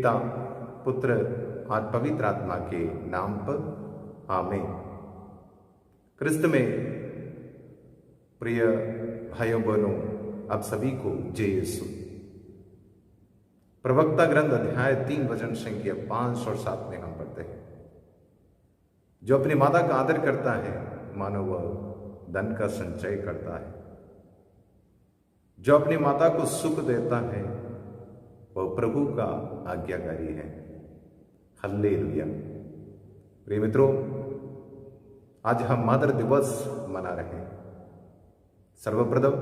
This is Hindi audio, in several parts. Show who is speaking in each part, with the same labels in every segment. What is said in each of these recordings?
Speaker 1: पिता, पुत्र और पवित्र आत्मा के नाम पर आमीन। क्रिस्त में प्रिय भाइयों बहनों, आप सभी को जय यीशु। प्रवक्ता ग्रंथ अध्याय 3 वचन संख्या 5 और 7 में हम पढ़ते हैं, जो अपनी माता का आदर करता है मानो वह धन का संचय करता है। जो अपनी माता को सुख देता है वह प्रभु का आज्ञाकारी है। हालेलुया। प्रिय मित्रों, आज हम मातृ दिवस मना रहे हैं। सर्वप्रथम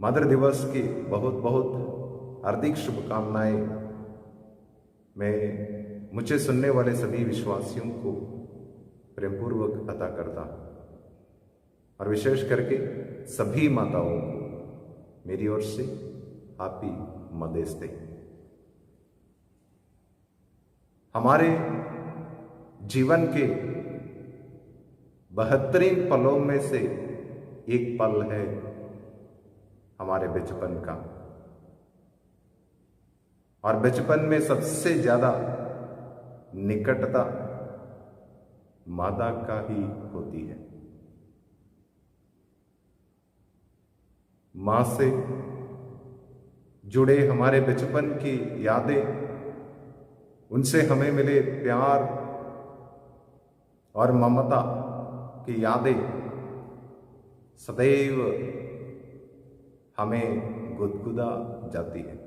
Speaker 1: मातृ दिवस की बहुत बहुत हार्दिक शुभकामनाएं मैं मुझे सुनने वाले सभी विश्वासियों को प्रेमपूर्वक अता करता हूं, और विशेष करके सभी माताओं को मेरी ओर से हैप्पी मदर्स डे। हमारे जीवन के 72 पलों में से एक पल है हमारे बचपन का, और बचपन में सबसे ज्यादा निकटता माता का ही होती है। मां से जुड़े हमारे बचपन की यादें, उनसे हमें मिले प्यार और ममता की यादें सदैव हमें गुदगुदा जाती है।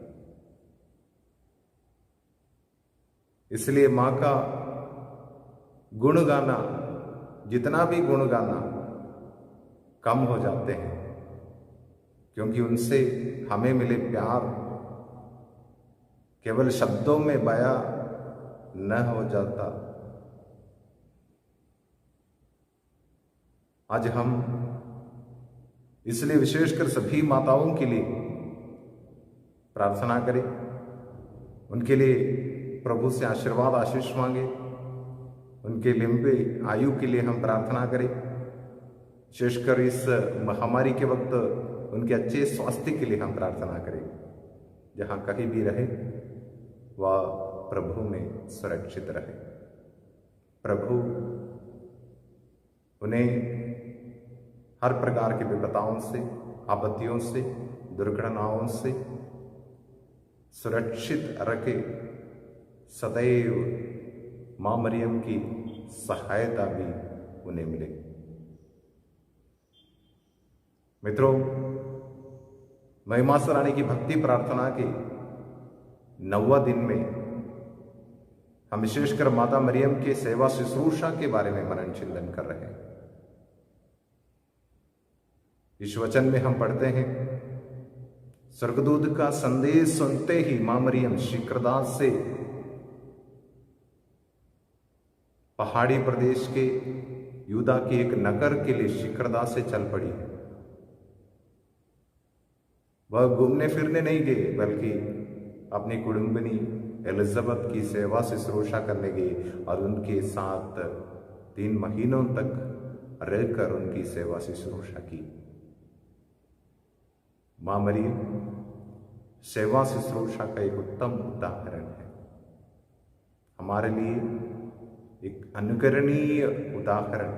Speaker 1: इसलिए मां का गुण गाना, जितना भी गुण गाना, कम हो जाते हैं, क्योंकि उनसे हमें मिले प्यार केवल शब्दों में बयां न हो जाता। आज हम इसलिए विशेषकर सभी माताओं के लिए प्रार्थना करें, उनके लिए प्रभु से आशीर्वाद आशीष मांगे, उनके लंबे आयु के लिए हम प्रार्थना करें। विशेषकर इस महामारी के वक्त उनके अच्छे स्वास्थ्य के लिए हम प्रार्थना करें। जहां कहीं भी रहे वह प्रभु में सुरक्षित रहे। प्रभु उन्हें हर प्रकार की विपदाओं से, आपत्तियों से, दुर्घटनाओं से सुरक्षित रखे। सदैव मां मरियम की सहायता भी उन्हें मिले। मित्रों, महिमा रानी की भक्ति प्रार्थना के 9वां दिन में हम विशेषकर माता मरियम के सेवा शुश्रूषा के बारे में मनन चिंतन कर रहे हैं। इस वचन में हम पढ़ते हैं, स्वर्गदूत का संदेश सुनते ही मां मरियम शीघ्रदास से पहाड़ी प्रदेश के यूदा के एक नगर के लिए शीघ्रदास से चल पड़ी। वह घूमने फिरने नहीं गए, बल्कि अपनी कुटुंबिनी एलिजाबेथ की सेवा शुश्रूषा करने गए और उनके साथ 3 महीनों तक रहकर उनकी सेवा शुश्रूषा की। मां मरियम सेवा शुश्रूषा का एक उत्तम उदाहरण है, हमारे लिए एक अनुकरणीय उदाहरण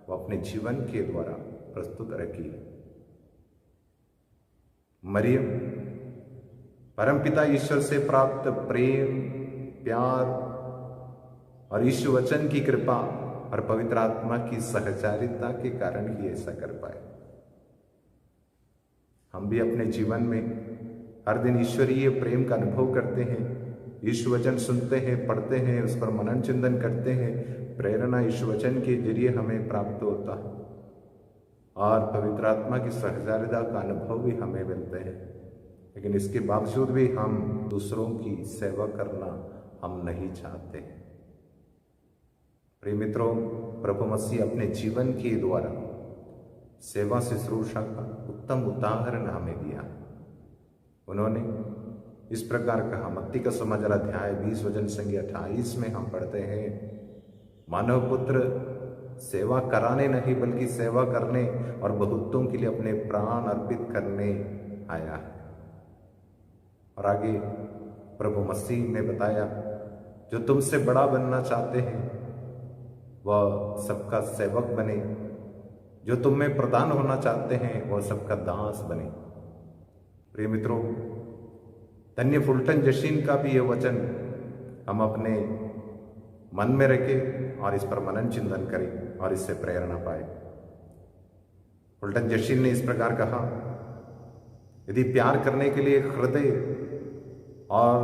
Speaker 1: वो अपने जीवन के द्वारा प्रस्तुत रखी है। मरियम परमपिता ईश्वर से प्राप्त प्रेम, प्यार और यीशु वचन की कृपा और पवित्र आत्मा की सहचारिता के कारण ही ऐसा कर पाए। हम भी अपने जीवन में हर दिन ईश्वरीय प्रेम का अनुभव करते हैं, यीशु वचन सुनते हैं, पढ़ते हैं, उस पर मनन चिंतन करते हैं। प्रेरणा यीशु वचन के जरिए हमें प्राप्त होता है और पवित्र आत्मा की सहचारिता का अनुभव भी हमें मिलते हैं। लेकिन इसके बावजूद भी हम दूसरों की सेवा करना हम नहीं चाहते। प्रिय मित्रों, प्रभु मसीह अपने जीवन के द्वारा सेवा शुश्रूषा का उत्तम उदाहरण हमें दिया। उन्होंने इस प्रकार कहा, मत्ती का समाचार अध्याय 20 वचन संख्या 28 में हम पढ़ते हैं, मानव पुत्र सेवा कराने नहीं बल्कि सेवा करने और बहुतों के लिए अपने प्राण अर्पित करने आया है। और आगे प्रभु मसीह ने बताया, जो तुमसे बड़ा बनना चाहते हैं वह सबका सेवक बने, जो तुम में प्रधान होना चाहते हैं वह सबका दास बने। प्रिय मित्रों, धन्य फुलटन जशीन का भी ये वचन हम अपने मन में रखें और इस पर मनन चिंतन करें और इससे प्रेरणा पाए। फुलटन जशीन ने इस प्रकार कहा, यदि प्यार करने के लिए एक हृदय और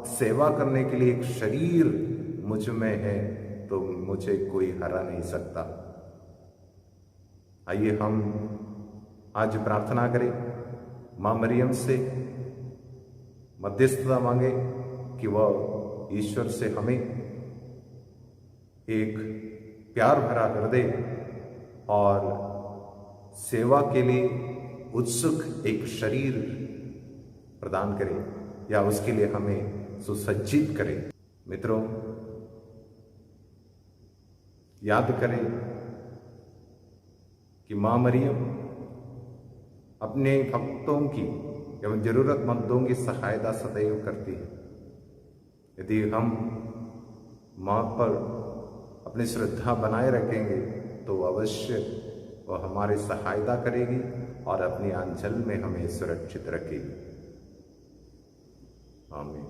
Speaker 1: सेवा करने के लिए एक शरीर मुझ में है तो मुझे कोई हरा नहीं सकता। आइए हम आज प्रार्थना करें, माँ मरियम से मध्यस्थता मांगे कि वह ईश्वर से हमें एक प्यार भरा हृदय और सेवा के लिए उत्सुक एक शरीर प्रदान करे या उसके लिए हमें सुसज्जित करे। मित्रों, याद करें कि माँ मरियम अपने भक्तों की एवं जरूरतमंदों की सहायता सदैव करती है। यदि हम माँ पर अपनी श्रद्धा बनाए रखेंगे तो अवश्य वह हमारी सहायता करेगी और अपनी आंचल में हमें सुरक्षित रखेगी। आमीन।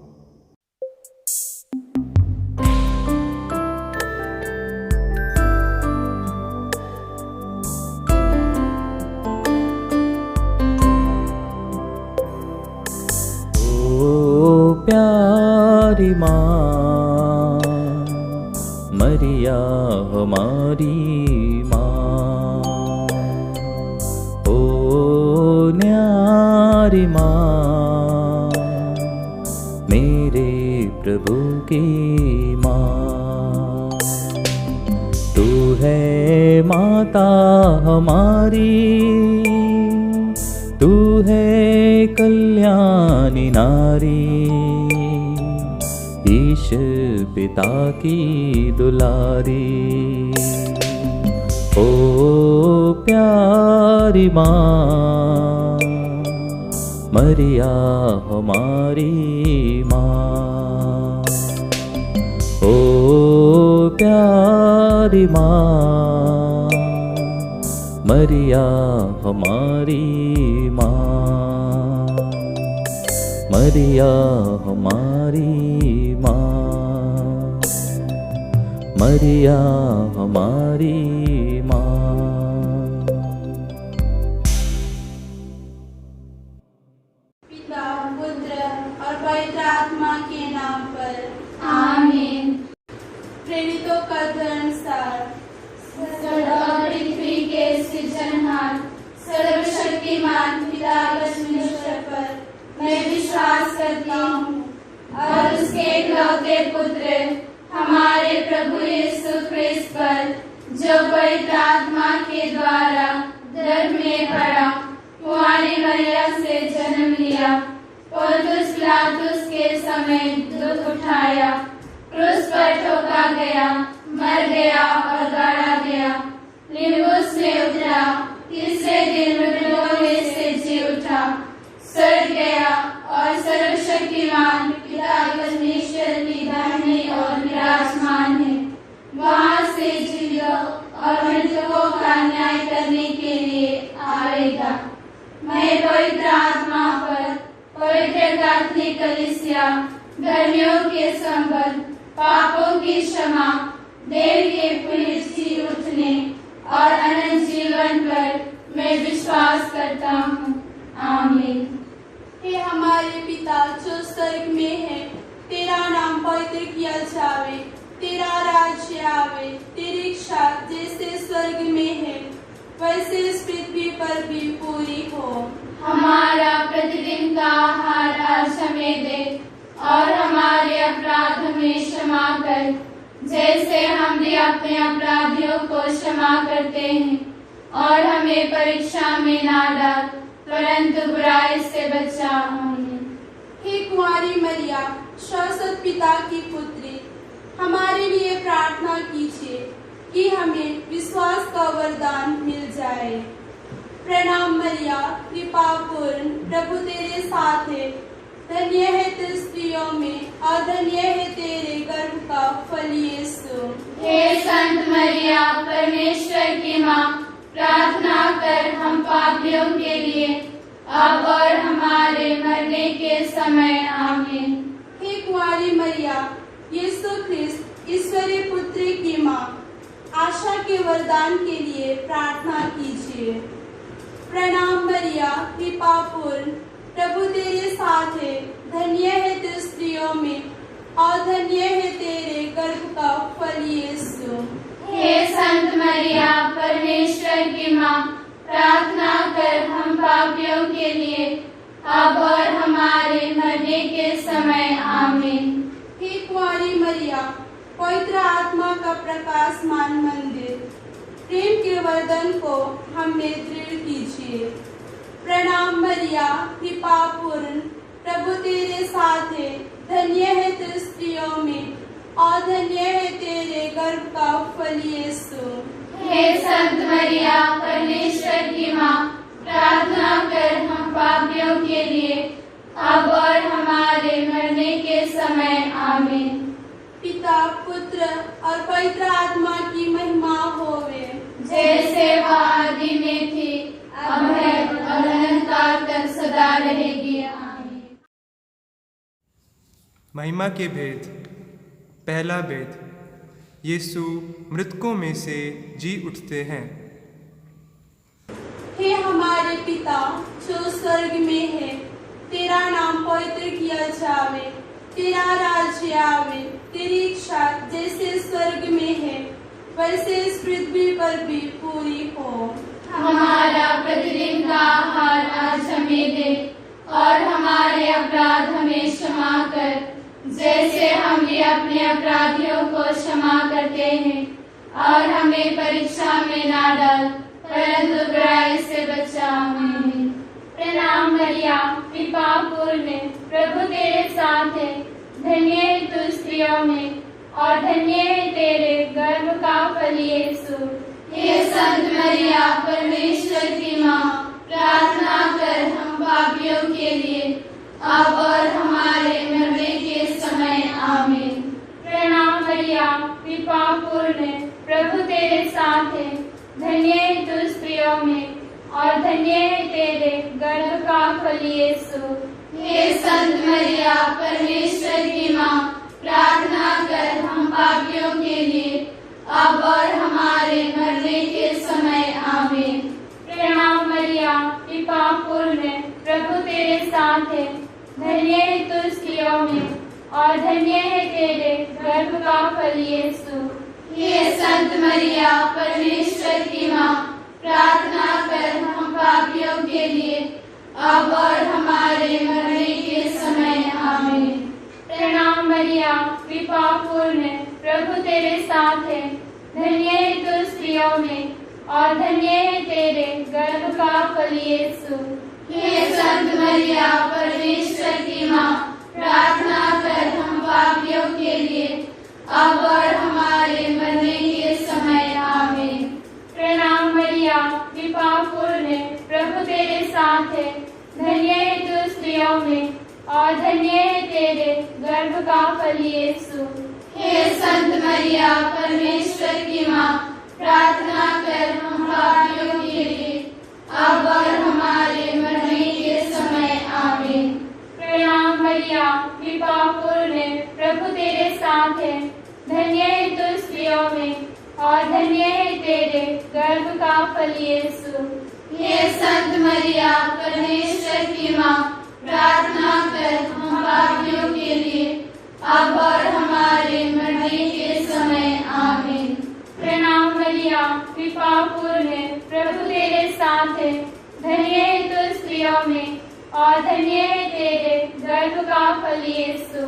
Speaker 2: प्यारी माँ मरिया हमारी माँ, ओ न्यारी माँ मेरे प्रभु की माँ। तू है माता हमारी, तू है कल्याणी नारी, ईश पिता की दुलारी। ओ प्यारी माँ मरिया हमारी माँ, ओ प्यारी माँ मरिया हमारी माँ, मरिया हमारी माँ, मरिया हमारी माँ।
Speaker 3: पिता, पुत्र और पवित्र आत्मा के नाम पर
Speaker 4: आमीन।
Speaker 3: प्रेरितों का धर्मसार,
Speaker 4: स्वर्ग और पृथ्वी के सृजनहार सर्वशक्तिमान पिता परमेश्वर पर मैं विश्वास करती हूँ और उसके इकलौते पुत्र हमारे प्रभु यीशु ख्रिस्त पर, जो पवित्र आत्मा के द्वारा गर्भ में पड़ा, कुंवारी मरियम से जन्म लिया, पोंतियुस पिलातुस के समय दुख उठाया, क्रूस पर ठोका गया, मर गया और गाड़ा गया, लिम्बुस में उतरा, तीसरे दिन मृतकों में से जी उठा, स्वर्ग गया और सर्वशक्तिमान पिता परमेश्वर की दाहिनी ओर विराजमान है। वहां से जीवितों और मृतकों का न्याय करने के लिए आएगा। मैं पवित्र आत्मा पर, पवित्र कैथोलिक कलीसिया, धर्मियों के संबंध, पापों की क्षमा, देव के पुनः जी उठने और अनंत जीवन पर मैं विश्वास करता हूँ। आमीन।
Speaker 3: हे हमारे पिता जो स्वर्ग में है, तेरा नाम पवित्र किया जावे, तेरा राज्य आवे, तेरी इच्छा जैसे स्वर्ग में है वैसे इस पृथ्वी पर भी पूरी हो।
Speaker 4: हमारा प्रतिदिन का आहार आज हमें दे और हमारे अपराध हमें क्षमा कर, जैसे हम भी अपने अपराधियों को क्षमा करते हैं, और हमें परीक्षा में ना डाल परंतु बुराई से बचा। आमीन।
Speaker 3: हे कुंवारी मरिया, शाश्वत पिता की पुत्री, हमारे लिए प्रार्थना कीजिए कि हमें विश्वास का वरदान मिल जाए। प्रणाम मरिया, कृपा पूर्ण, प्रभु तेरे साथ है, धन्य है तू स्त्रियों में और धन्य है तेरे गर्भ का फल यीशु।
Speaker 4: हे संत मरिया, परमेश्वर की माँ, प्रार्थना कर हम पापियों के लिए, अब और हमारे मरने के समय। आमीन।
Speaker 3: हे कुंवारी मरिया, यीशु ख्रिस्त ईश्वरीय पुत्र की माँ, आशा के वरदान के लिए प्रार्थना कीजिए। प्रणाम मरिया, कृपा पूर्ण, प्रभु तेरे साथ है, धन्य है तू स्त्रियों में और धन्य है तेरे गर्भ का फल यीशु।
Speaker 4: हे संत मरिया, परमेश्वर की माँ, प्रार्थना कर हम पापियों के लिए, अब और हमारे मरने के समय। आमीन।
Speaker 3: हे कुंवारी मरिया, पवित्र आत्मा का प्रकाशमान मंदिर, प्रेम के वर्धन को हमें दृढ़ कीजिए। प्रणाम मरिया, कृपा पूर्ण, प्रभु तेरे साथ है, धन्य है तू स्त्रियों में और धन्य है तेरे गर्भ का फल यीशु।
Speaker 4: हे संत मरिया, परमेश्वर की माँ, प्रार्थना कर हम पापियों के लिए, अब और हमारे मरने के समय। आमीन।
Speaker 3: पिता, पुत्र और पवित्र आत्मा की महिमा होवे,
Speaker 4: जैसे वह आदि में थी, अब है और अनंतकाल तक सदा रहेगी। आमीन।
Speaker 5: महिमा के भेद। पहला भेद, यीशु मृतकों में से जी उठते हैं।
Speaker 3: हे हमारे पिता जो स्वर्ग में है, तेरा नाम पवित्र किया जावे, तेरा राज्य आवे, तेरी इच्छा जैसे स्वर्ग में है वैसे इस पृथ्वी पर भी पूरी हो।
Speaker 4: हमारा प्रतिदिन का आहार आज हमें दे, और हमारे अपराध हमें क्षमा कर, जैसे हम भी अपने अपराधियों को क्षमा करते हैं, और हमें परीक्षा में ना डाल, परंतु बुराई से बचा। आमीन। प्रणाम मरिया, कृपा पूर्ण, प्रभु तेरे साथ है, धन्य है तू स्त्रियों में और धन्य है तेरे गर्भ का फल यीशु। हे संत मरिया, परमेश्वर की माँ, प्रार्थना कर हम पापियों के लिए, अब और हमारे मरने के समय। आमीन। प्रणाम मरिया, कृपा पूर्ण, प्रभु तेरे साथ है, धन्य है तू स्त्रियों में और धन्य है तेरे गर्भ का फल यीशु। हे संत मरिया, परमेश्वर की माँ, प्रार्थना कर हम पापियों के लिए, अब और हमारे मरने के समय। आमीन। प्रणाम मरिया, कृपा पूर्ण, प्रभु तेरे साथ है, धन्य है तू स्त्रियों में और धन्य है तेरे गर्भ का फल यीशु। हे संत मरिया, परमेश्वर की माँ, प्रार्थना कर हम पापियों के लिए, अब और हमारे मरने के समय। आमीन। प्रणाम मरिया, कृपा पूर्ण, प्रभु तेरे साथ है, धन्य है तू स्त्रियों में और धन्य है तेरे गर्भ का फल यीशु। हे संत मरिया, परमेश्वर की माँ, प्रार्थना कर हम पापियों के लिए, अब और हमारे मरने के समय। आमीन। प्रणाम मरिया, कृपा पूर्ण, प्रभु तेरे साथ है, धन्य है तू स्त्रियों में और धन्य है तेरे गर्भ का फल यीशु। हे संत मरिया, परमेश्वर की माँ, प्रार्थना कर हम पापियों के लिए, अब और हमारे मरने के समय। आमीन। प्रणाम मरिया, कृपा पूर्ण, प्रभु तेरे साथ है, धन्य है तू स्त्रियों में और धन्य है तेरे गर्भ का फल यीशु। हे संत मरिया, परमेश्वर की माँ, प्रार्थना कर हम पापियों के लिए, अब और हमारे मरने के समय। आमीन। प्रणाम मरिया, कृपा पूर्ण, प्रभु तेरे साथ है, धन्य है तू स्त्रियों में और धन्य है तेरे गर्भ का फल यीशु।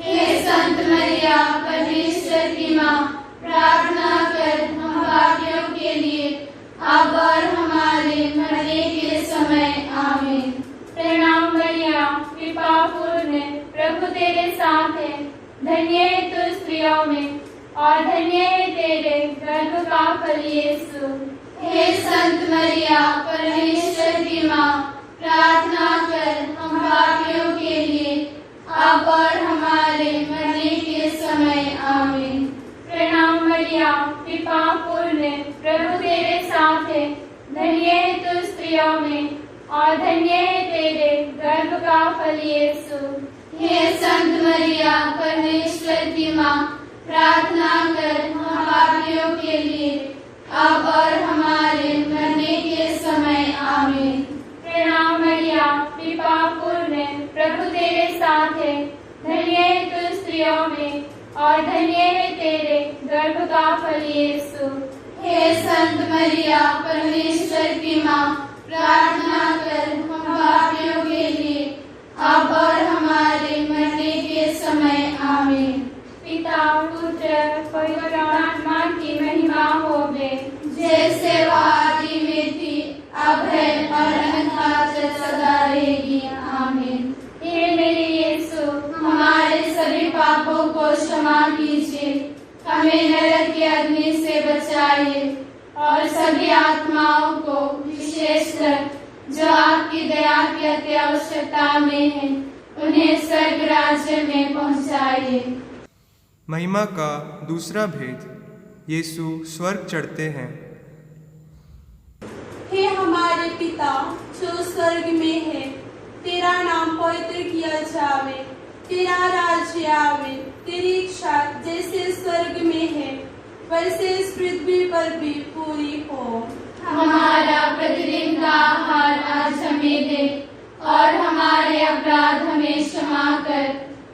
Speaker 4: हे संत मरिया, परमेश्वर की माँ, प्रार्थना कर हम पापियों के लिए, अब और हमारे मरने के समय। आमीन। प्रणाम मरिया, कृपा पूर्ण, प्रभु तेरे साथ है, धन्य है तू स्त्रियों में और धन्य है तेरे गर्भ का फल यीशु। हे संत मरिया, परमेश्वर की माँ, प्रार्थना कर हम पापियों के लिए अब और हमारे मरने के समय आमीन।
Speaker 6: प्रणाम मरिया, कृपा पूर्ण, प्रभु तेरे साथ है, धन्य है तू स्त्रियों में और धन्य है तेरे गर्भ का फल यीशु।
Speaker 4: हे संत मरिया, परमेश्वर की माँ, प्रार्थना कर हम पापियों के लिए अब और हमारे मरने के समय आमीन।
Speaker 6: प्रणाम मरिया, कृपा पूर्ण, प्रभु तेरे साथ है, धन्य है तू स्त्रियों में और धन्य है तेरे गर्भ का फल यीशु।
Speaker 4: हे संत मरिया, परमेश्वर की माँ, प्रार्थना कर हम पापियों के लिए अब और हमारे मरने के समय आमीन।
Speaker 6: पिता पुत्र पवित्र आत्मा की महिमा होवे,
Speaker 4: जैसे वह आदि में थी, अब है और अनंत सदा रहेगी आमीन।
Speaker 6: हे मेरे यीशु,
Speaker 4: हमारे सभी पापों को क्षमा कीजिए, हमें नरक की अग्नि से बचाइए और सभी आत्माओं को, विशेषकर जो आपकी दया की अति आवश्यकता में है, उन्हें स्वर्ग राज्य में पहुंचाइए।
Speaker 5: महिमा का दूसरा भेद, यीशु स्वर्ग चढ़ते हैं।
Speaker 3: हे हमारे पिता जो स्वर्ग में है, तेरा नाम पवित्र किया जावे, तेरा राज्य आवे, तेरी इच्छा जैसे स्वर्ग में है वैसे इस पृथ्वी पर भी पूरी हो।
Speaker 4: हमारा प्रतिदिन का आहार आज हमें दे और हमारे अपराध हमें क्षमा कर,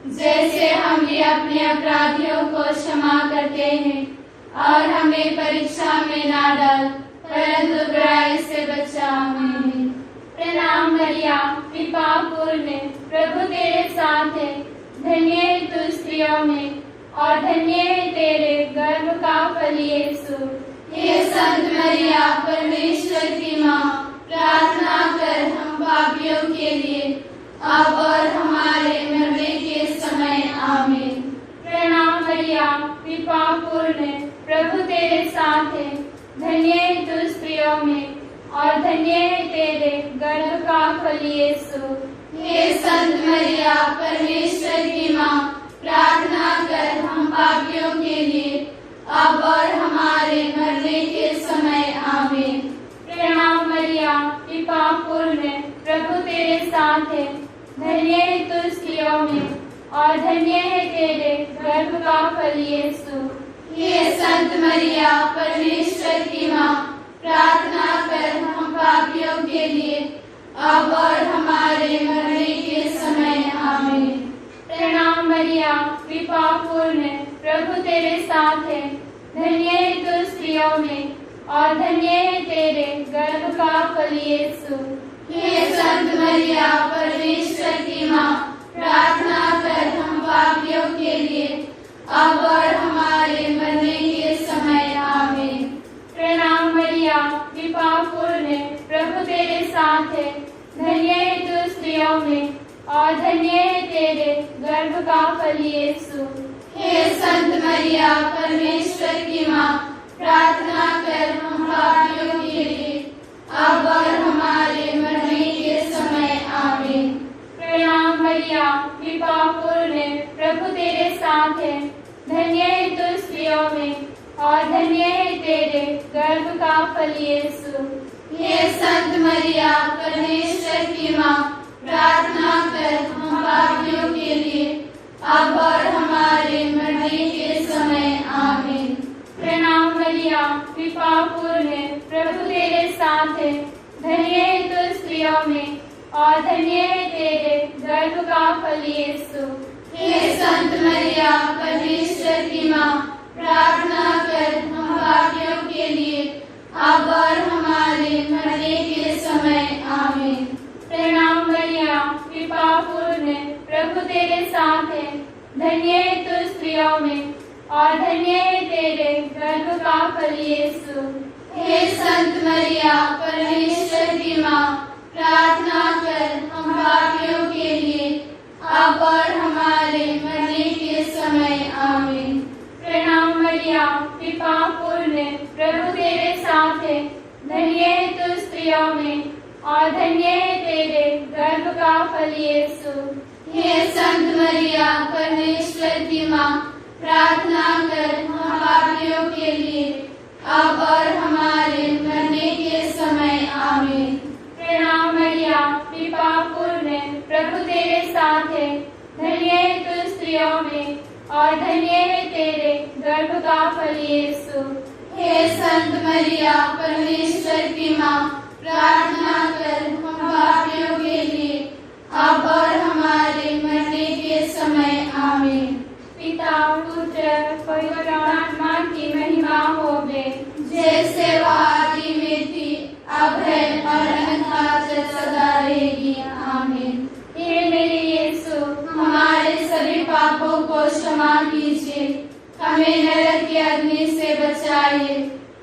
Speaker 4: जैसे हम भी अपने अपराधियों को क्षमा करते हैं, और हमें परीक्षा में ना डाल परंतु बुराई से बचा। आमीन।
Speaker 6: प्रणाम मरिया, कृपा पूर्ण, प्रभु तेरे साथ है, धन्य है तू स्त्रियों में और धन्य है तेरे गर्भ का फल यीशु।
Speaker 4: हे संत मरिया, परमेश्वर की माँ, प्रार्थना कर हम पापियों के लिए अब और हमारे मरने के समय आमीन।
Speaker 6: प्रणाम मरिया, कृपा पूर्ण, प्रभु तेरे साथ है, धन्य है तू स्त्रियों में और धन्य है तेरे गर्भ का फल यीशु।
Speaker 4: हे संत मरिया, परमेश्वर की माँ, प्रार्थना कर हम पापियों के लिए अब और हमारे मरने के समय आमीन।
Speaker 6: प्रणाम मरिया, कृपा पूर्ण, प्रभु तेरे साथ है, धन्य है तू स्त्रियों में और धन्य है तेरे गर्भ का फल यीशु।
Speaker 4: हे संत मरिया, परमेश्वर की माँ, प्रार्थना कर हम पापियों के लिए अब और हमारे मरने के समय आमीन।
Speaker 6: प्रणाम मरिया, कृपा पूर्ण, प्रभु तेरे साथ है, धन्य है तू स्त्रियों में और धन्य है तेरे गर्भ का फल यीशु।
Speaker 4: हे संत मरिया, परमेश्वर की माँ, प्रार्थना कर हम पापियों के लिए अब और हमारे मरने के समय आमीन।
Speaker 6: प्रणाम मरिया, कृपा पूर्ण, प्रभु तेरे साथ है, धन्य है तू स्त्रियों में और धन्य है तेरे गर्भ का फल यीशु।
Speaker 4: हे संत मरिया, परमेश्वर की माँ, प्रार्थना कर हम पापियों के लिए अब और हमारे मरने के समय आमीन।
Speaker 6: प्रणाम मरिया, कृपा पूर्ण, प्रभु तेरे साथ है, धन्य है तू स्त्रियों में और धन्य है तेरे गर्भ का फल यीशु।
Speaker 4: हे संत मरिया, परमेश्वर की माँ, प्रार्थना कर हम पापियों के लिए अब और हमारे मरने के समय आमीन।
Speaker 6: प्रणाम मरिया, कृपा पूर्ण, प्रभु तेरे साथ है, धन्य है तू स्त्रियों में और धन्य है तेरे गर्भ का फल यीशु।
Speaker 4: हे संत मरिया, परमेश्वर की माँ, प्रार्थना कर हम पापियों के लिए अब और हमारे मरने के समय आमीन।
Speaker 6: प्रणाम मरिया, कृपा पूर्ण, प्रभु तेरे साथ है, धन्य है तू स्त्रियों में और धन्य है तेरे गर्भ का फल यीशु।
Speaker 4: हे संत मरिया, परमेश्वर की माँ, प्रार्थना कर हम पापियों के लिए अब और हमारे मरने के समय आमीन।
Speaker 6: प्रणाम मरिया, कृपा पूर्ण, प्रभु तेरे साथ है, धन्य है तू स्त्रियों में और धन्य है तेरे गर्भ का फल यीशु।
Speaker 4: हे संत मरिया परमेश्वर की माँ, प्रार्थना कर हम पापियों के लिए अब और हमारे मरने के समय आमीन।
Speaker 6: प्रणाम मरिया कृपा पूर्ण, प्रभु तेरे साथ है, धन्य है तू स्त्रियों में और धन्य है तेरे गर्भ का फल यीशु।
Speaker 4: हे संत मरिया परमेश्वर की माँ, प्रार्थना कर हम पापियों के लिए अब और हमारे मरने के समय आमीन।
Speaker 6: पिता पुत्र पवित्र आत्मा की महिमा होवे,
Speaker 4: जैसे वह आदि में थी अब है और अनंतकाल तक सदा रहेगी आमीन।
Speaker 6: हे मेरे यीशु,
Speaker 4: हमारे सभी पापों को क्षमा कीजिए, हमें नरक की अग्नि से बचाइए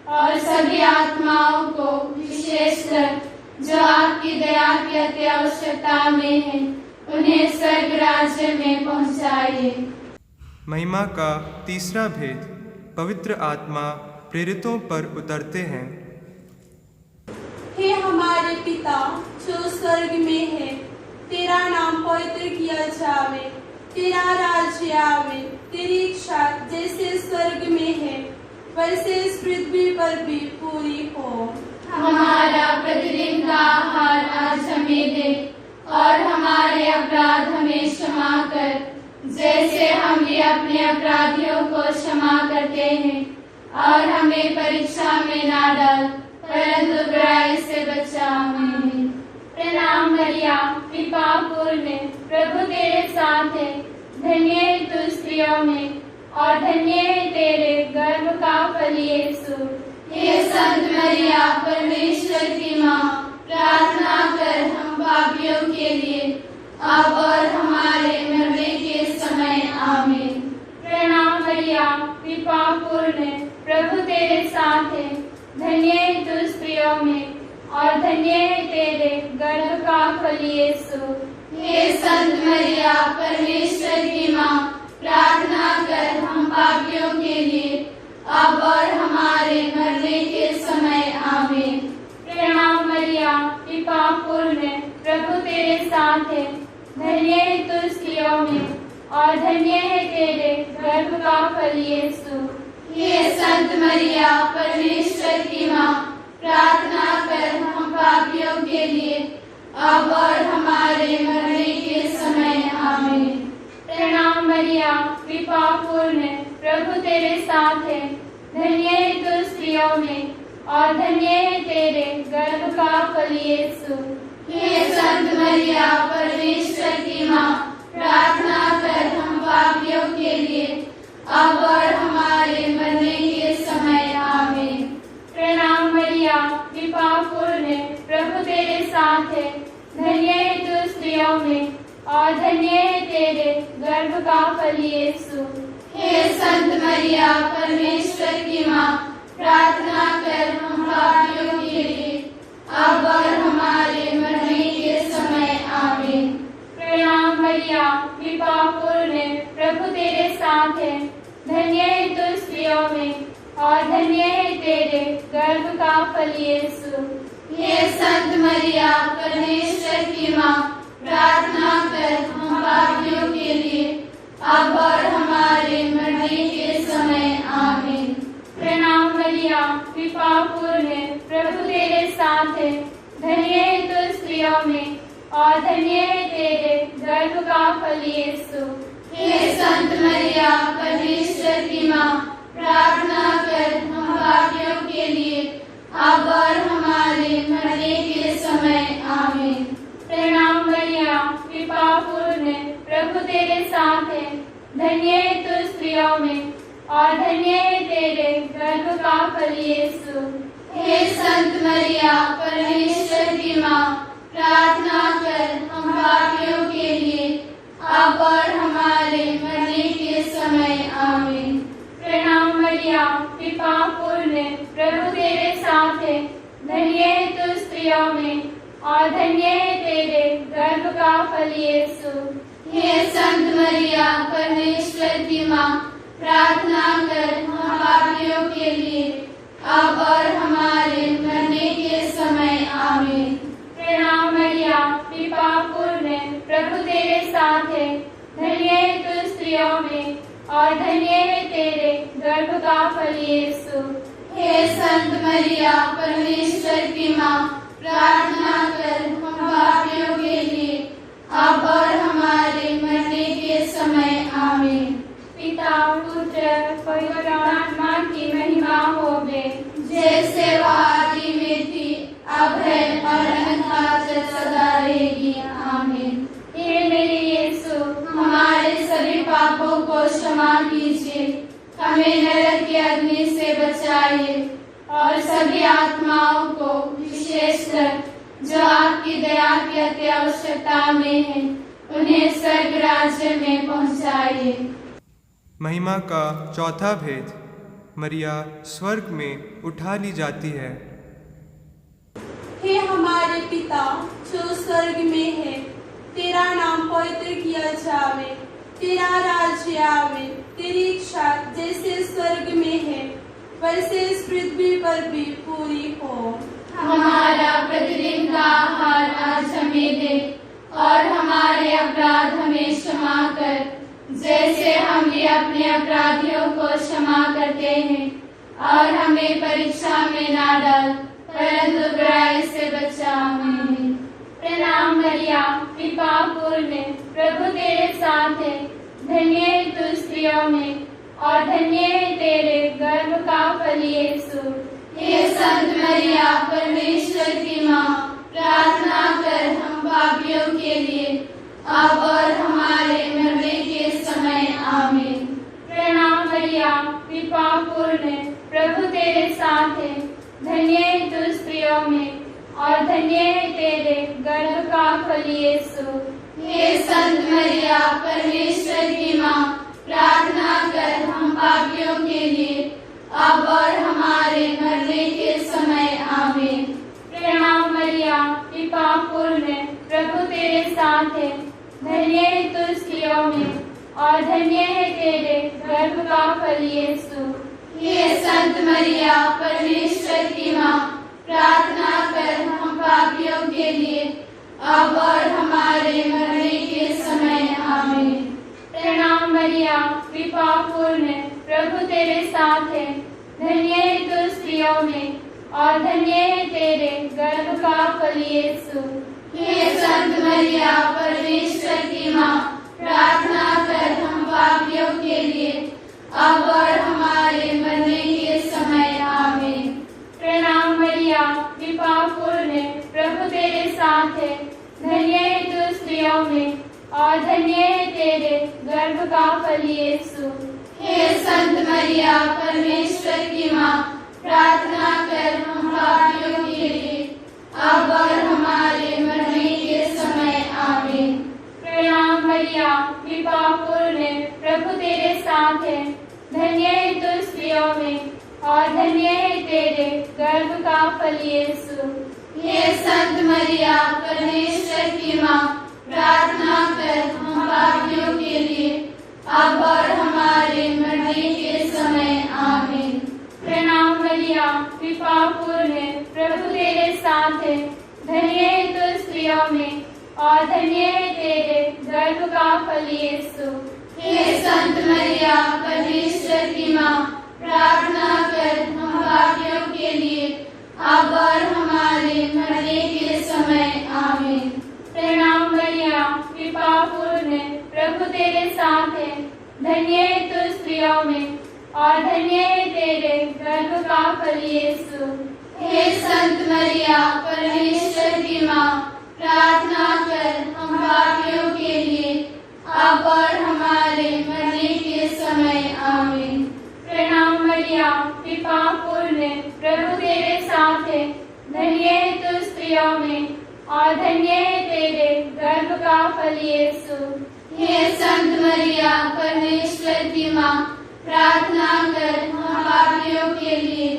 Speaker 4: और सभी आत्माओं को विशेषकर जो आपकी दया की अति आवश्यकता में है उन्हें स्वर्ग राज्य में पहुंचाइए।
Speaker 5: महिमा का तीसरा भेद, पवित्र आत्मा प्रेरितों पर उतरते हैं।
Speaker 3: हे हमारे पिता जो स्वर्ग में है, तेरा नाम पवित्र किया जावे, तेरा राज्य आवे, तेरी इच्छा जैसे स्वर्ग में है वैसे इस पृथ्वी पर भी पूरी हो।
Speaker 4: हमारा प्रतिदिन का आहार आज हमें दे और हमारे अपराध हमें क्षमा कर, जैसे हम भी अपने अपराधियों को क्षमा करते हैं, और हमें परीक्षा में ना डाल परंतु बुराई से बचा। आमीन।
Speaker 6: प्रणाम मरिया कृपा पूर्ण, प्रभु तेरे साथ है, धन्य है तू स्त्रियों में और धन्य है तेरे गर्भ का फल यीशु।
Speaker 4: हे संत मरिया परमेश्वर की माँ, प्रार्थना कर हम पापियों के लिए अब और हमारे मरने के समय आमीन।
Speaker 6: प्रणाम मरिया कृपा पूर्ण, प्रभु तेरे साथ है, धन्य है तू स्त्रियों में और धन्य है तेरे गर्भ का फल यीशु।
Speaker 4: हे संत मरिया परमेश्वर की माँ, प्रार्थना कर हम पापियों के लिए अब और हमारे मरने के समय आमीन।
Speaker 6: प्रणाम मरिया कृपा पूर्ण, प्रभु तेरे साथ है, धन्य है तू स्त्रियों में और धन्य है तेरे गर्भ का फल यीशु।
Speaker 4: हे संत मरिया परमेश्वर की माँ, प्रार्थना कर हम पापियों के लिए अब और हमारे मरने के समय आमीन।
Speaker 6: प्रणाम मरिया कृपा पूर्ण, प्रभु तेरे साथ है, धन्य है तू स्त्रियों में और धन्य है तेरे गर्भ का फल यीशु।
Speaker 4: हे संत मरिया परमेश्वर की माँ, प्रार्थना कर हम पापियों के लिए अब और हमारे मरने के समय आमीन।
Speaker 6: प्रणाम मरिया कृपा पूर्ण, प्रभु तेरे साथ है, धन्य है तू स्त्रियों में और धन्य है तेरे गर्भ का फल यीशु।
Speaker 4: हे संत मरिया परमेश्वर की माँ, प्रार्थना कर हम पापियों के लिए अब और हमारे मरने के समय आमीन।
Speaker 6: प्रणाम मरिया कृपा पूर्ण, प्रभु तेरे साथ है, धन्य है तू स्त्रियों में और धन्य है तेरे गर्भ का फल यीशु।
Speaker 4: हे संत मरिया परमेश्वर की माँ, प्रार्थना कर हम पापियों के लिए अब और हमारे मरने के समय आमीन।
Speaker 6: प्रणाम मरिया कृपा पूर्ण, प्रभु तेरे साथ है, धन्य है तू स्त्रियों में और धन्य है तेरे गर्भ का फल यीशु।
Speaker 4: हे संत मरिया परमेश्वर की माँ, प्रार्थना कर हम पापियों के लिए अब और हमारे मरने के समय आमीन।
Speaker 6: प्रणाम मरिया कृपा पूर्ण, प्रभु तेरे साथ है, धन्य है तू स्त्रियों में और धन्य है तेरे गर्भ का फल यीशु।
Speaker 4: हे संत मरिया परमेश्वर की माँ, प्रार्थना कर हम पापियों के लिए अब और हमारे मरने के समय आमीन।
Speaker 6: प्रणाम मरिया कृपा पूर्ण, प्रभु तेरे साथ है, धन्य है तू स्त्रियों में और धन्य है तेरे गर्भ का फल यीशु।
Speaker 4: हे संत मरिया परमेश्वर की माँ, प्रार्थना कर हम पापियों के लिए अब और हमारे मरने के समय आमीन।
Speaker 6: प्रणाम स्त्रियों में और धन्य है तेरे गर्भ का फल यीशु।
Speaker 4: हे संत मरिया, परमेश्वर की माँ, प्रार्थना कर हम पापियों के लिए, अब और हमारे मरने के समय। आमीन।
Speaker 6: पिता, पुत्र, पवित्र आत्मा की महिमा होवे,
Speaker 4: जैसे वह आदि में थी, अब है और अनंत तक सदा रहेगी। आमीन।
Speaker 6: हे मेरे यीशु,
Speaker 4: हमारे सभी पापों को क्षमा कीजिए, हमें नरक की अग्नि से बचाइए और सभी आत्माओं को, विशेषकर जो आपकी दया की अति आवश्यकता में है, उन्हें स्वर्ग राज्य में पहुंचाइए।
Speaker 5: महिमा का चौथा भेद, मरिया स्वर्ग में उठा ली जाती है।
Speaker 3: हे हमारे पिता जो स्वर्ग में है, तेरा नाम पवित्र किया जावे, तेरा राज्य आवे, तेरी इच्छा जैसे स्वर्ग में है वैसे इस पृथ्वी पर भी पूरी हो।
Speaker 4: हमारा प्रतिदिन का आहार आज हमें दे और हमारे अपराध हमें क्षमा कर, जैसे हम भी अपने अपराधियों को क्षमा करते हैं, और हमें परीक्षा में ना डाल, परंतु बुराई से बचा। आमीन।
Speaker 6: प्रणाम मरिया, कृपा पूर्ण, प्रभु तेरे साथ है, धन्य है तू स्त्रियों में और धन्य है तेरे गर्भ का फल यीशु।
Speaker 4: हे संत मरिया, परमेश्वर की माँ, प्रार्थना कर हम पापियों के लिए, अब और हमारे मरने के समय। आमीन।
Speaker 6: प्रणाम मरिया, कृपा पूर्ण, प्रभु तेरे साथ है, धन्य है तू स्त्रियों में और धन्य है तेरे गर्भ का फल यीशु।
Speaker 4: हे संत मरिया, परमेश्वर की माँ, प्रार्थना कर हम पापियों के लिए, अब और हमारे मरने के समय। आमीन।
Speaker 6: प्रणाम मरिया, कृपा पूर्ण, प्रभु तेरे साथ है, धन्य है तू स्त्रियों में और धन्य है तेरे गर्भ का फल यीशु।
Speaker 4: हे संत मरिया, परमेश्वर की माँ, प्रार्थना कर हम पापियों के लिए, अब और हमारे मरने के समय। आमीन।
Speaker 6: प्रणाम मरिया, कृपा पूर्ण, प्रभु तेरे साथ है, धन्य है तू स्त्रियों में और धन्य है तेरे गर्भ का फल यीशु।
Speaker 4: हे संत मरिया, परमेश्वर की माँ, प्रार्थना कर हम पापियों के लिए, अब और हमारे मरने के समय। आमीन।
Speaker 6: प्रणाम मरिया, कृपा पूर्ण, प्रभु तेरे साथ है, धन्य है तू स्त्रियों में और धन्य है तेरे गर्भ का फल यीशु।
Speaker 4: हे संत मरिया, परमेश्वर की माँ, प्रार्थना कर हम पापियों के लिए, अब और हमारे मरने के समय। आमीन।
Speaker 6: प्रणाम मरिया, कृपा पूर्ण, प्रभु तेरे साथ है, धन्य है तू स्त्रियों में और धन्य है तेरे गर्भ का फल यीशु।
Speaker 4: हे संत मरिया, परमेश्वर की माँ, प्रार्थना कर हम पापियों के लिए, अब और हमारे मरने के समय। आमीन।
Speaker 6: प्रणाम मरिया, कृपा पूर्ण, प्रभु तेरे साथ है, धन्य है तू स्त्रियों में और धन्य है तेरे गर्भ का फल यीशु।
Speaker 4: हे संत मरिया, परमेश्वर की माँ, प्रार्थना कर हम पापियों के लिए, अब और हमारे मरने के समय। आमीन।
Speaker 6: प्रणाम मरिया, कृपा पूर्ण, प्रभु तेरे साथ है, धन्य है तू स्त्रियों में और धन्य है तेरे गर्भ का फल यीशु।
Speaker 4: हे संत मरिया, परमेश्वर की माँ, प्रार्थना कर हम पापियों के लिए, अब और हमारे मरने के समय। आमीन।
Speaker 6: प्रणाम मरिया, कृपा पूर्ण, प्रभु तेरे साथ है, धन्य है तू स्त्रियों में और धन्य है तेरे गर्भ का फल यीशु।
Speaker 4: हे संत मरिया, परमेश्वर की माँ, प्रार्थना कर हम पापियों के लिए,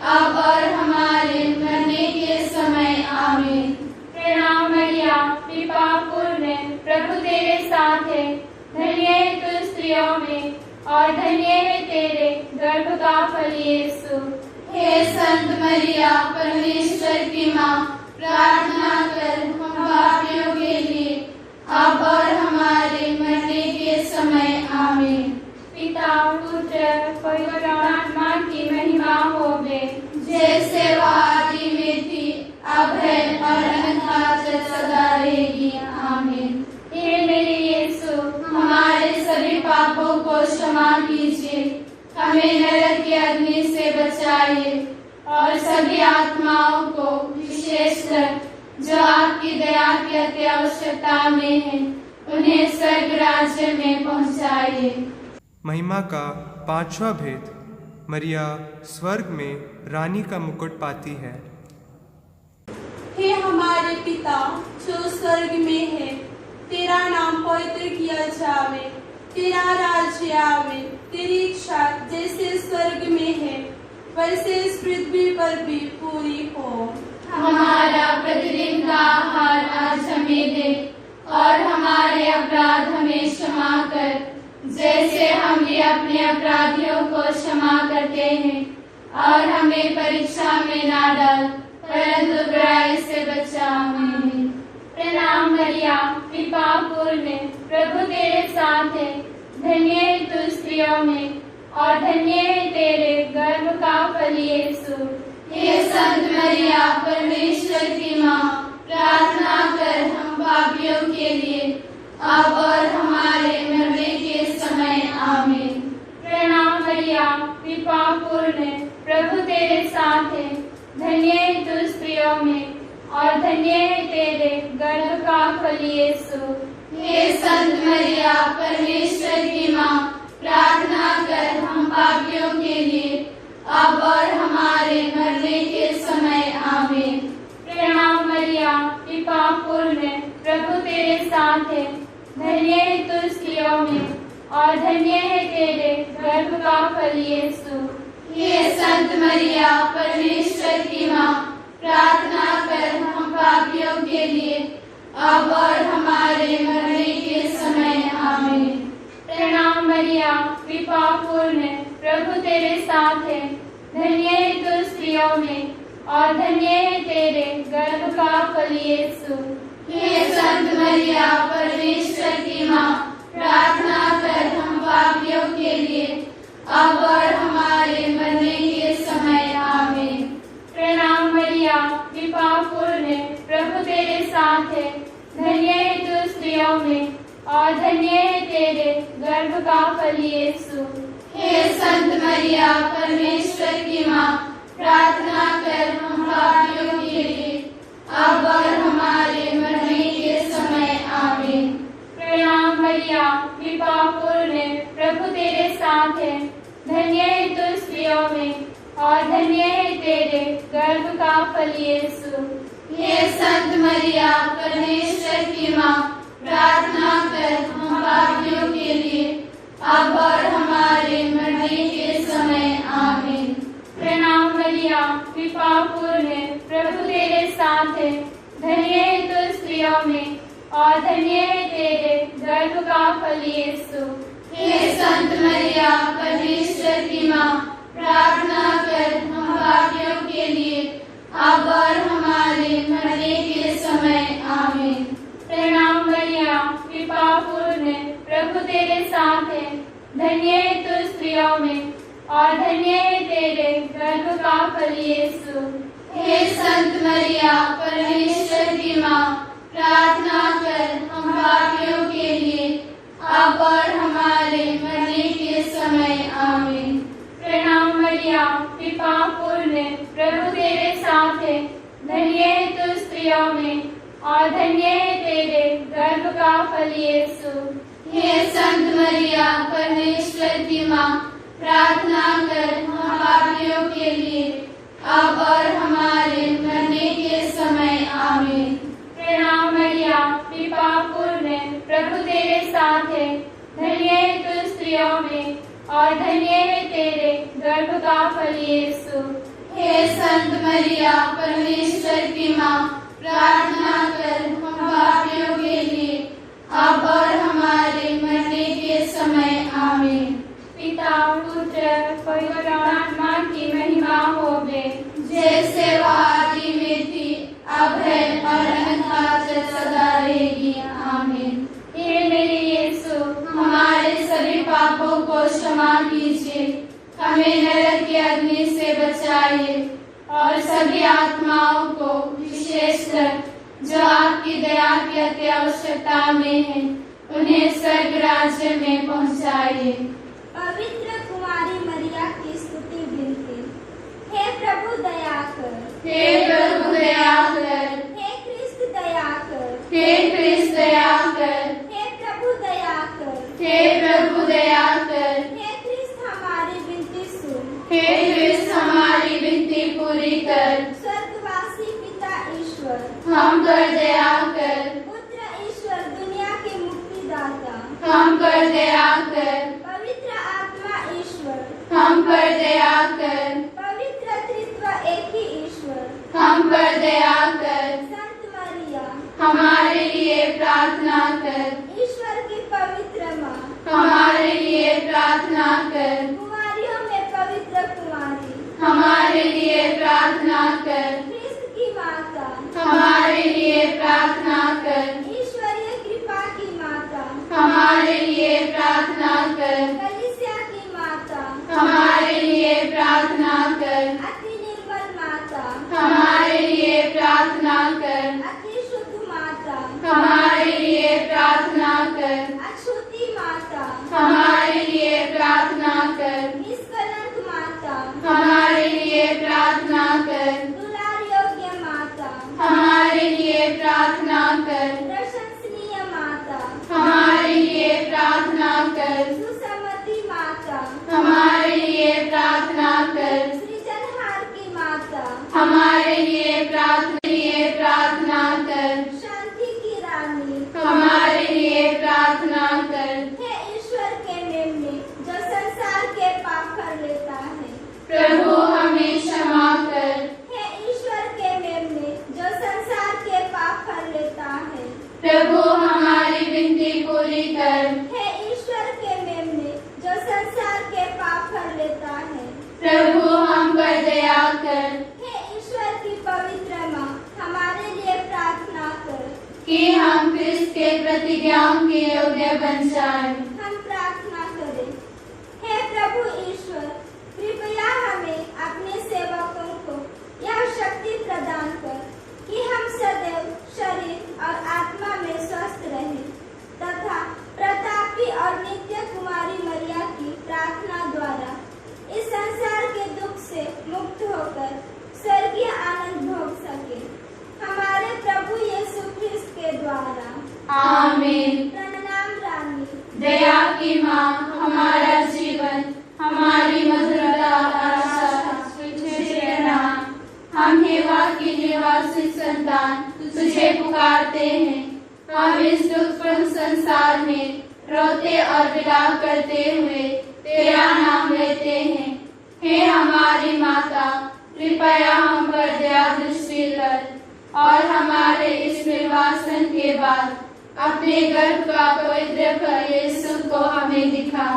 Speaker 4: अब और हमारे मरने के समय। आमीन।
Speaker 6: प्रणाम मरिया, कृपा पूर्ण, प्रभु तेरे साथ है, धन्य है तू स्त्रियों में और धन्य है तेरे गर्भ का फल यीशु।
Speaker 4: हे संत मरिया, परमेश्वर की माँ, प्रार्थना कर हम पापियों के लिए, अब और हमारे मरने के समय आमीन।
Speaker 6: पिता पुत्र पवित्र आत्मा की महिमा होवे,
Speaker 4: जैसे वह आदि में थी, अब है और अनंतकाल तक सदा रहेगी। आमीन।
Speaker 6: हे मेरे यीशु,
Speaker 4: हमारे सभी पापों को क्षमा कीजिए, हमें नरक की अग्नि से बचाइए और सभी आत्माओं को, विशेषकर जो आपकी दया की अति आवश्यकता में है, उन्हें स्वर्ग राज्य में पहुंचाइए।
Speaker 5: महिमा का पांचवा भेद, मरिया स्वर्ग में रानी का मुकुट पाती है।
Speaker 3: हे हमारे पिता जो स्वर्ग में है, तेरा नाम पवित्र किया जावे, तेरा राज्य आवे, तेरी इच्छा जैसे स्वर्ग में है वैसे इस पृथ्वी पर भी पूरी हो।
Speaker 4: हमारा प्रतिदिन का आहार आज हमें दे और हमारे अपराध हमें क्षमा कर, जैसे हम भी अपने अपराधियों को क्षमा करते हैं, और हमें परीक्षा में ना डाल, परंतु बुराई से बचा। आमीन।
Speaker 6: प्रणाम मरिया, कृपा पूर्ण, प्रभु तेरे साथ है, धन्य है तू स्त्रियों में और धन्य है तेरे गर्भ का फल यीशु।
Speaker 4: हे संत मरिया, परमेश्वर की माँ, प्रार्थना कर हम पापियों के लिए, अब और हमारे मरने के समय। आमीन।
Speaker 6: प्रणाम मरिया, कृपा पूर्ण, प्रभु तेरे साथ है, धन्य है तू स्त्रियों में और धन्य है तेरे गर्भ का फल यीशु।
Speaker 4: हे संत मरिया, परमेश्वर की माँ, प्रार्थना कर हम पापियों के लिए, अब और हमारे मरने के समय। आमीन।
Speaker 6: प्रणाम मरिया, कृपा पूर्ण, प्रभु तेरे साथ है, धन्य है तू स्त्रियों में और धन्य है तेरे गर्भ का फल यीशु।
Speaker 4: हे संत मरिया, परमेश्वर की माँ, प्रार्थना कर हम पापियों के लिए, अब और हमारे मरने के समय। आमीन।
Speaker 6: प्रणाम मरिया, कृपा पूर्ण, प्रभु तेरे साथ है, धन्य है तू स्त्रियों में और धन्य है तेरे गर्भ का फल यीशु।
Speaker 4: हे संत मरिया, परमेश्वर की माँ, प्रार्थना कर हम पापियों के लिए, अब और हमारे मरने के समय। आमीन।
Speaker 6: प्रणाम मरिया, कृपा पूर्ण, प्रभु तेरे साथ है, धन्य है तू स्त्रियों में और धन्य है तेरे गर्भ का फल यीशु।
Speaker 4: हे संत मरिया, परमेश्वर की माँ, प्रार्थना कर हम पापियों के लिए, अब और हमारे मरने के समय। आमीन।
Speaker 6: प्रणाम मरिया, कृपा पूर्ण, प्रभु तेरे साथ है, धन्य है तू स्त्रियों में और धन्य है तेरे गर्भ का फल यीशु।
Speaker 4: हे संत मरिया, परमेश्वर की माँ, प्रार्थना कर हम पापियों के लिए, अब और हमारे मरने के समय। आमीन।
Speaker 6: प्रणाम मरिया, कृपा पूर्ण, प्रभु तेरे साथ है, धन्य है तू स्त्रियों में और धन्य है तेरे गर्भ का फल यीशु।
Speaker 4: हे संत मरिया, परमेश्वर की माँ, प्रार्थना कर हम पापियों के लिए, अब और हमारे मरने के समय। आमीन।
Speaker 6: प्रणाम मरिया, कृपा पूर्ण, प्रभु तेरे साथ है, धन्य है तू स्त्रियों में और धन्य है तेरे गर्भ का फल यीशु।
Speaker 4: हे संत मरिया, परमेश्वर की माँ, प्रार्थना कर हम पापियों के लिए, अब और हमारे मरने के समय। आमीन।
Speaker 6: प्रणाम मरिया, कृपा पूर्ण, प्रभु तेरे साथ है, धन्य है तू स्त्रियों में और धन्य है तेरे गर्भ का फल यीशु।
Speaker 4: हे संत मरिया, परमेश्वर की माँ, प्रार्थना कर हम पापियों के लिए, अब और हमारे मरने के समय। आमीन।
Speaker 6: प्रणाम मरिया, कृपा पूर्ण, प्रभु तेरे साथ है, धन्य है तू स्त्रियों में और धन्य है तेरे गर्भ का फल यीशु।
Speaker 4: हे संत मरिया, परमेश्वर की माँ, प्रार्थना कर हम पापियों के लिए, अब और हमारे मरने के समय। आमीन।
Speaker 6: पिता पुत्र पवित्र आत्मा की महिमा होवे,
Speaker 4: जैसे वह आदि में थी, अब है और अनंतकाल तक सदा रहेगी। आमीन।
Speaker 6: पापों को क्षमा कीजिए, हमें नरक की अग्नि से बचाइए और सभी आत्माओं को, विशेषकर जो आपकी दया की अति आवश्यकता में है, उन्हें स्वर्ग राज्य में पहुंचाइए।
Speaker 4: पवित्र कुमारी मरिया की स्तुति विनती। हे प्रभु दया कर,
Speaker 6: हे प्रभु दया कर,
Speaker 4: हे क्रिस्त दया कर,
Speaker 6: हे क्रिस्त दया कर,
Speaker 4: हे प्रभु दया कर,
Speaker 6: हे प्रभु दया कर,
Speaker 4: हे क्रिस्त हमारी विनती सुन,
Speaker 6: हे क्रिस्त हमारी विनती पूरी कर।
Speaker 4: स्वर्गवासी पिता ईश्वर,
Speaker 6: हम पर दया कर,
Speaker 4: पुत्र ईश्वर दुनिया के मुक्तिदाता,
Speaker 6: हम पर दया कर,
Speaker 4: पवित्र आत्मा ईश्वर,
Speaker 6: हम पर दया कर,
Speaker 4: पवित्र त्रित्व एक ही ईश्वर,
Speaker 6: हम पर दया कर।
Speaker 4: संत मरिया,
Speaker 6: हमारे लिए प्रार्थना कर,
Speaker 4: ईश्वर की पवित्र माँ,
Speaker 6: हमारे लिए प्रार्थना कर,
Speaker 4: कुमारियों में पवित्र कुमारी,
Speaker 6: हमारे लिए प्रार्थना कर,
Speaker 4: क्रिस्त की माता,
Speaker 6: हमारे लिए प्रार्थना कर,
Speaker 4: ईश्वरीय कृपा की माता,
Speaker 6: हमारे लिए प्रार्थना कर,
Speaker 4: कलीसिया की माता,
Speaker 6: हमारे लिए प्रार्थना कर,
Speaker 4: अति निर्मल माता,
Speaker 6: हमारे लिए प्रार्थना कर,
Speaker 4: अति शुद्ध माता,
Speaker 6: हमारे लिए प्रार्थना कर,
Speaker 4: अछूती माता,
Speaker 6: हमारे लिए प्रार्थना कर,
Speaker 4: निष्कलंक माता,
Speaker 6: हमारे लिए प्रार्थना कर,
Speaker 4: दुलार योग्य माता,
Speaker 6: हमारे लिए प्रार्थना कर,
Speaker 4: प्रशंसनीय माता,
Speaker 6: हमारे लिए प्रार्थना कर,
Speaker 4: सुसमति माता,
Speaker 6: हमारे लिए प्रार्थना कर,
Speaker 4: सृजनहार की माता,
Speaker 6: हमारे लिए प्रार्थना कर,
Speaker 4: शांति की रानी,
Speaker 6: हमारे लिए प्रार्थना कर।
Speaker 4: हे ईश्वर के मेमने जो संसार के पाप कर लेता है,
Speaker 6: प्रभु हमें क्षमा कर,
Speaker 4: हे ईश्वर के मेमने जो संसार के पाप कर लेता है,
Speaker 6: प्रभु हमारी विनती पूरी कर,
Speaker 4: हे ईश्वर के मेमने जो संसार के पाप कर लेता है,
Speaker 6: प्रभु हम पर दया कर,
Speaker 4: हे ईश्वर की पवित्र माँ, हमारे लिए प्रार्थना कर,
Speaker 6: कि हम क्रिस्त के प्रतिज्ञाओं के योग्य बन जाएं।
Speaker 4: हम प्रार्थना करें। हे प्रभु ईश्वर, कृपया हमें अपने सेवकों को यह शक्ति प्रदान कर कि हम सदैव शरीर और आत्मा में स्वस्थ रहें तथा प्रतापी और नित्य कुमारी मरिया की प्रार्थना द्वारा इस संसार के दुख से मुक्त होकर स्वर्गीय आनंद भोग सके। हमारे प्रभु यीशु ख्रिस्त के द्वारा।
Speaker 6: आमीन।
Speaker 4: प्रणाम रानी,
Speaker 6: दया की माँ, हमारा जीवन, हमारी मधुरता आशा, तुझे प्रणाम। हम हेवा की निवासी संतान तुझे पुकारते हैं। हम इस दुखपूर्ण संसार में रोते और विलाप करते हुए तेरा नाम लेते हैं। हे हमारी माता, कृपया हम पर दया दृष्टि कर और हमारे इस निर्वासन के बाद अपने गर्भ का पवित्र फल यीशु को हमें दिखा।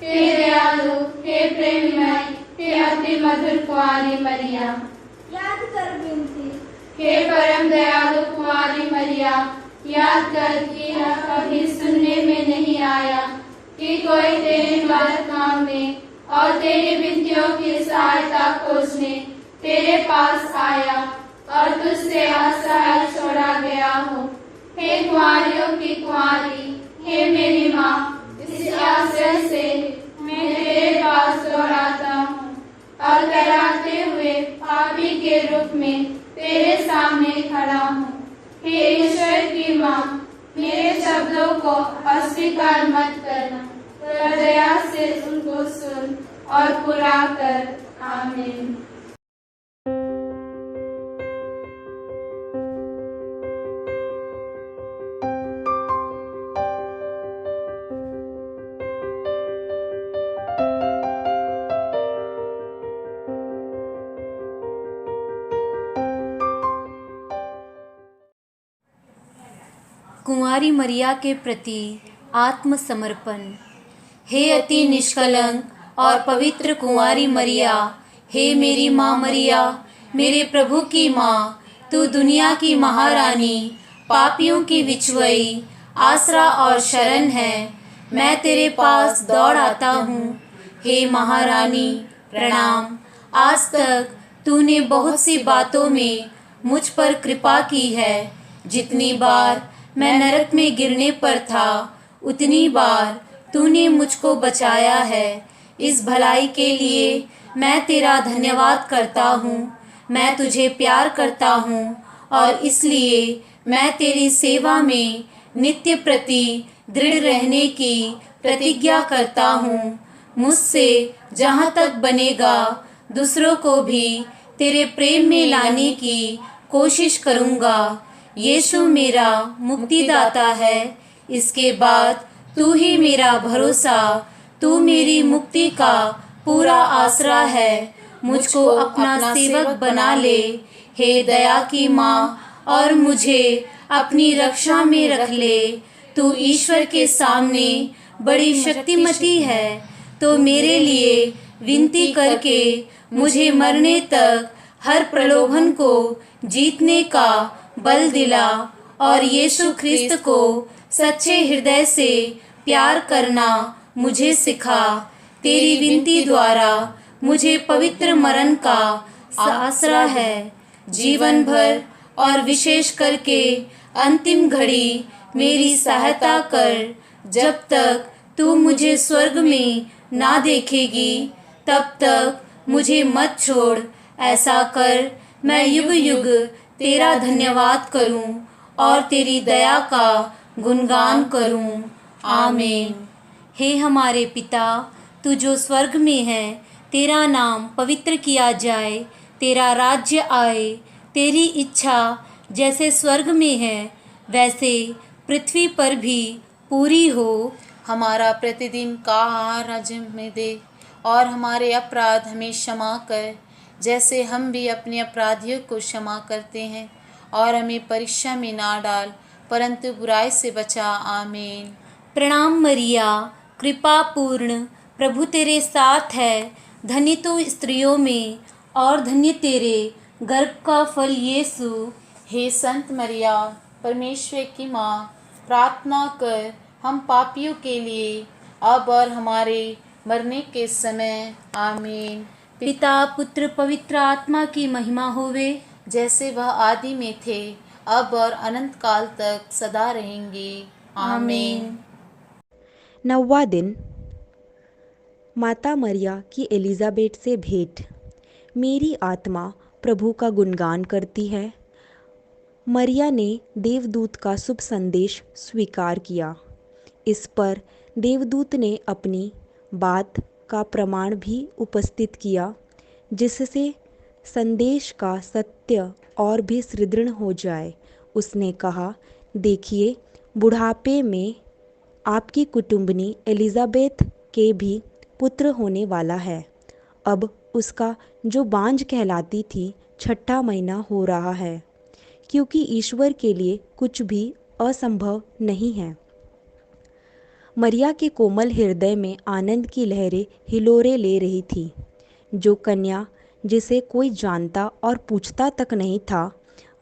Speaker 6: हे दयालु, हे प्रेममय, हे अति मधुर कुंवारी मरिया।
Speaker 4: याद कर विनती।
Speaker 6: हे परम दयालु कुंवारी मरिया, याद कर कि यह कभी सुनने में नहीं आया कि कोई तेरी मदद मांगने और तेरी विनतियों की सहायता खोजने तेरे पास आया और तुझसे असहाय छोड़ा गया हो। हे कुंवारियों की कुंवारी, हे मेरी माँ, इस आश्रय से मैं तेरे पास दौड़ाता हूँ और कराते हुए पापी के रूप में तेरे सामने खड़ा हूँ। हे ईश्वर की माँ, मेरे शब्दों को अस्वीकार मत करना, पर दया से उनको सुन और पूरा कर। आमीन।
Speaker 7: कुंवारी मरिया के प्रति आत्मसमर्पण। हे अति निष्कलंक और पवित्र कुंवारी मरिया, हे मेरी माँ मरिया, मेरे प्रभु की माँ, तू दुनिया की महारानी, पापियों की विचवई, आसरा और शरण है। मैं तेरे पास दौड़ आता हूँ। हे महारानी प्रणाम। आज तक तूने बहुत सी बातों में मुझ पर कृपा की है। जितनी बार मैं नरक में गिरने पर था, उतनी बार तूने मुझको बचाया है। इस भलाई के लिए मैं तेरा धन्यवाद करता हूँ। मैं तुझे प्यार करता हूँ और इसलिए मैं तेरी सेवा में नित्य प्रति दृढ़ रहने की प्रतिज्ञा करता हूँ। मुझसे जहाँ तक बनेगा दूसरों को भी तेरे प्रेम में लाने की कोशिश करूँगा। यीशु मेरा मुक्तिदाता है, इसके बाद तू ही मेरा भरोसा, तू मेरी मुक्ति का पूरा आसरा है। मुझको अपना सेवक बना ले, हे दया की माँ, और मुझे अपनी रक्षा में रख ले। तू ईश्वर के सामने बड़ी शक्तिमती है, तो मेरे लिए विनती करके मुझे मरने तक हर प्रलोभन को जीतने का बल दिला और यीशु ख्रिस्त को सच्चे हृदय से प्यार करना मुझे सिखा। तेरी विनती द्वारा मुझे पवित्र मरण का आसरा है। जीवन भर और विशेष करके अंतिम घड़ी मेरी सहायता कर। जब तक तू मुझे स्वर्ग में ना देखेगी, तब तक मुझे मत छोड़। ऐसा कर मैं युग युग तेरा धन्यवाद करूं और तेरी दया का गुणगान करूं। आमीन। हे हमारे पिता, तू जो स्वर्ग में है, तेरा नाम पवित्र किया जाए, तेरा राज्य आए, तेरी इच्छा जैसे स्वर्ग में है वैसे पृथ्वी पर भी पूरी हो।
Speaker 2: हमारा प्रतिदिन का आहार आज हमें दे, और हमारे अपराध हमें क्षमा कर, जैसे हम भी अपने अपराधियों को क्षमा करते हैं। और हमें परीक्षा में ना डाल, परंतु बुराई से बचा। आमीन।
Speaker 7: प्रणाम मरिया, कृपा पूर्ण, प्रभु तेरे साथ है। धन्य तू स्त्रियों में और धन्य तेरे गर्भ का फल यीशु।
Speaker 2: हे संत मरिया, परमेश्वर की माँ, प्रार्थना कर हम पापियों के लिए, अब और हमारे मरने के समय। आमीन।
Speaker 7: पिता पुत्र पवित्र आत्मा की महिमा होवे,
Speaker 2: जैसे वह आदि में थे, अब और अनंत काल तक सदा रहेंगे। आमीन।
Speaker 8: 9वां दिन, माता मरिया की एलिजाबेथ से भेंट। मेरी आत्मा प्रभु का गुणगान करती है। मरिया ने देवदूत का शुभ संदेश स्वीकार किया। इस पर देवदूत ने अपनी बात का प्रमाण भी उपस्थित किया, जिससे संदेश का सत्य और भी सुदृढ़ हो जाए। उसने कहा, देखिए, बुढ़ापे में आपकी कुटुंबनी एलिजाबेथ के भी पुत्र होने वाला है। अब उसका जो बांझ कहलाती थी, 6ठा महीना हो रहा है, क्योंकि ईश्वर के लिए कुछ भी असंभव नहीं है। मरिया के कोमल हृदय में आनंद की लहरें हिलोरे ले रही थी। जो कन्या जिसे कोई जानता और पूछता तक नहीं था,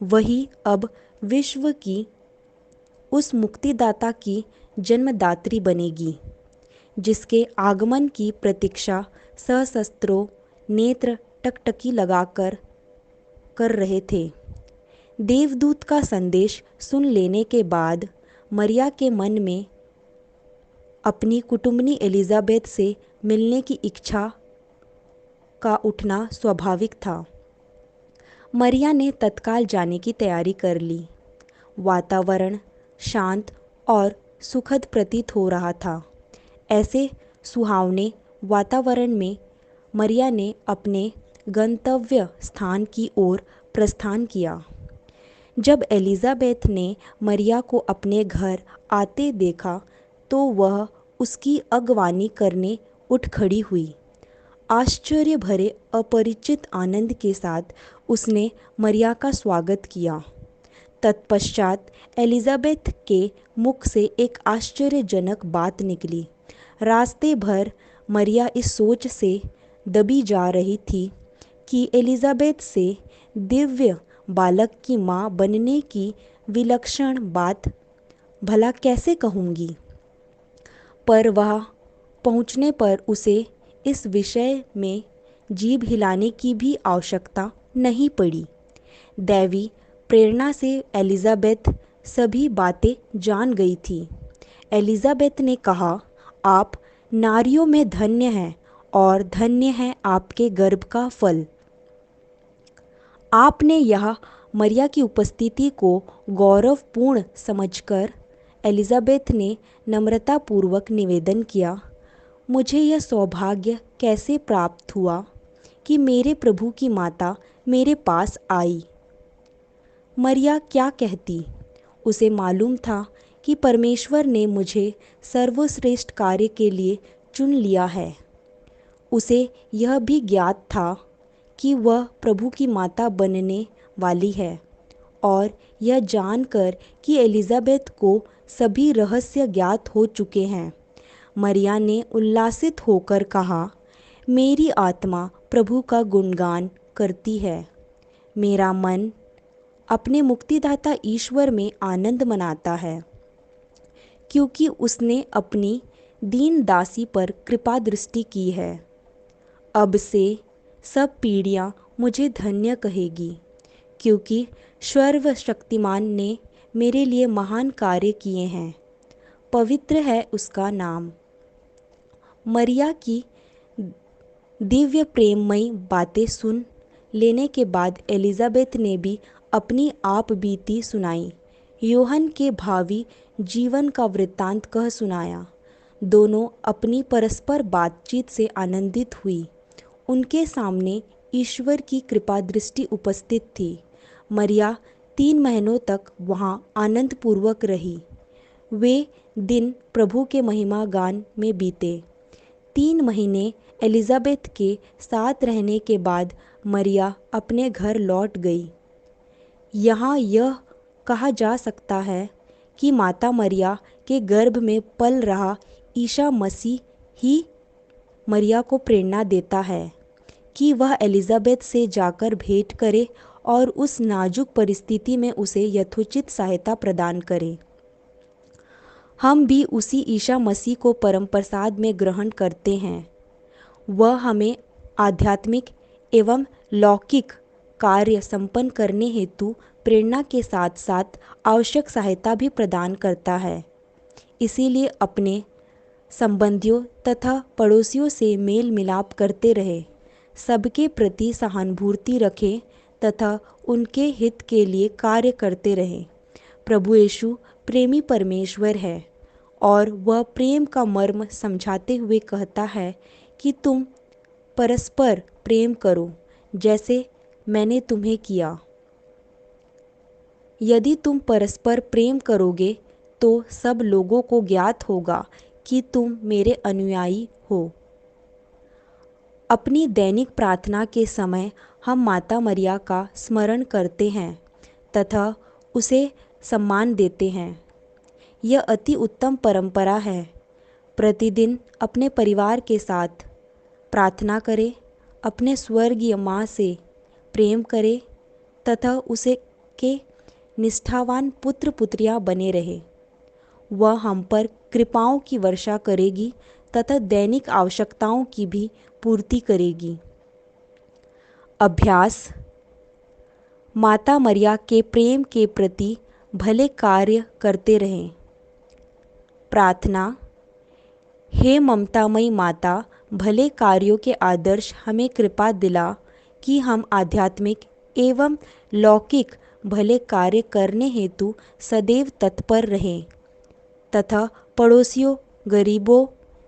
Speaker 8: वही अब विश्व की उस मुक्तिदाता की जन्मदात्री बनेगी, जिसके आगमन की प्रतीक्षा सशस्त्रों नेत्र टकटकी लगाकर कर रहे थे। देवदूत का संदेश सुन लेने के बाद मरिया के मन में अपनी कुटुंबनी एलिजाबेथ से मिलने की इच्छा का उठना स्वाभाविक था। मरिया ने तत्काल जाने की तैयारी कर ली। वातावरण शांत और सुखद प्रतीत हो रहा था। ऐसे सुहावने वातावरण में मरिया ने अपने गंतव्य स्थान की ओर प्रस्थान किया। जब एलिजाबेथ ने मरिया को अपने घर आते देखा, तो वह उसकी अगवानी करने उठ खड़ी हुई। आश्चर्य भरे अपरिचित आनंद के साथ उसने मरिया का स्वागत किया। तत्पश्चात एलिजाबेथ के मुख से एक आश्चर्यजनक बात निकली। रास्ते भर मरिया इस सोच से दबी जा रही थी कि एलिजाबेथ से दिव्य बालक की माँ बनने की विलक्षण बात भला कैसे कहूँगी। पर वह पहुंचने पर उसे इस विषय में जीभ हिलाने की भी आवश्यकता नहीं पड़ी। दैवी प्रेरणा से एलिजाबेथ सभी बातें जान गई थी। एलिजाबेथ ने कहा, आप नारियों में धन्य हैं और धन्य है आपके गर्भ का फल। आपने यह मरिया की उपस्थिति को गौरवपूर्ण समझकर एलिजाबेथ ने नम्रतापूर्वक निवेदन किया, मुझे यह सौभाग्य कैसे प्राप्त हुआ कि मेरे प्रभु की माता मेरे पास आई। मरिया क्या कहती? उसे मालूम था कि परमेश्वर ने मुझे सर्वश्रेष्ठ कार्य के लिए चुन लिया है। उसे यह भी ज्ञात था कि वह प्रभु की माता बनने वाली है, और यह जानकर कि एलिजाबेथ को सभी रहस्य ज्ञात हो चुके हैं, मरिया ने उल्लासित होकर कहा, मेरी आत्मा प्रभु का गुणगान करती है। मेरा मन अपने मुक्तिदाता ईश्वर में आनंद मनाता है, क्योंकि उसने अपनी दीन दासी पर कृपा दृष्टि की है। अब से सब पीढ़ियाँ मुझे धन्य कहेगी, क्योंकि सर्वशक्तिमान ने मेरे लिए महान कार्य किए हैं। पवित्र है उसका नाम। मरिया की दिव्य प्रेममयी बातें सुन लेने के बाद एलिजाबेथ ने भी अपनी आप बीती सुनाई। यूहन्ना के भावी जीवन का वृत्तांत कह सुनाया। दोनों अपनी परस्पर बातचीत से आनंदित हुई। उनके सामने ईश्वर की कृपा दृष्टि उपस्थित थी। मरिया 3 महीनों तक वहाँ आनंदपूर्वक रही। वे दिन प्रभु के महिमा गान में बीते। 3 महीने एलिजाबेथ के साथ रहने के बाद मरिया अपने घर लौट गई। यहाँ यह कहा जा सकता है कि माता मरिया के गर्भ में पल रहा ईसा मसीह ही मरिया को प्रेरणा देता है कि वह एलिजाबेथ से जाकर भेंट करे और उस नाजुक परिस्थिति में उसे यथोचित सहायता प्रदान करे। हम भी उसी ईसा मसीह को परम प्रसाद में ग्रहण करते हैं। वह हमें आध्यात्मिक एवं लौकिक कार्य संपन्न करने हेतु प्रेरणा के साथ साथ आवश्यक सहायता भी प्रदान करता है। इसीलिए अपने संबंधियों तथा पड़ोसियों से मेल मिलाप करते रहे, सबके प्रति सहानुभूति रखें तथा उनके हित के लिए कार्य करते रहें। प्रभु यीशु प्रेमी परमेश्वर है और वह प्रेम का मर्म समझाते हुए कहता है कि तुम परस्पर प्रेम करो जैसे मैंने तुम्हें किया। यदि तुम परस्पर प्रेम करोगे तो सब लोगों को ज्ञात होगा कि तुम मेरे अनुयायी हो। अपनी दैनिक प्रार्थना के समय हम माता मरिया का स्मरण करते हैं तथा उसे सम्मान देते हैं। यह अति उत्तम परंपरा है। प्रतिदिन अपने परिवार के साथ प्रार्थना करें, अपने स्वर्गीय माँ से प्रेम करें तथा उसे के निष्ठावान पुत्र पुत्रियाँ बने रहे। वह हम पर कृपाओं की वर्षा करेगी तथा दैनिक आवश्यकताओं की भी पूर्ति करेगी। अभ्यास। माता मरिया के प्रेम के प्रति भले कार्य करते रहें। प्रार्थना। हे ममतामयी माता, भले कार्यों के आदर्श हमें कृपा दिला कि हम आध्यात्मिक एवं लौकिक भले कार्य करने हेतु सदैव तत्पर रहें तथा पड़ोसियों, गरीबों,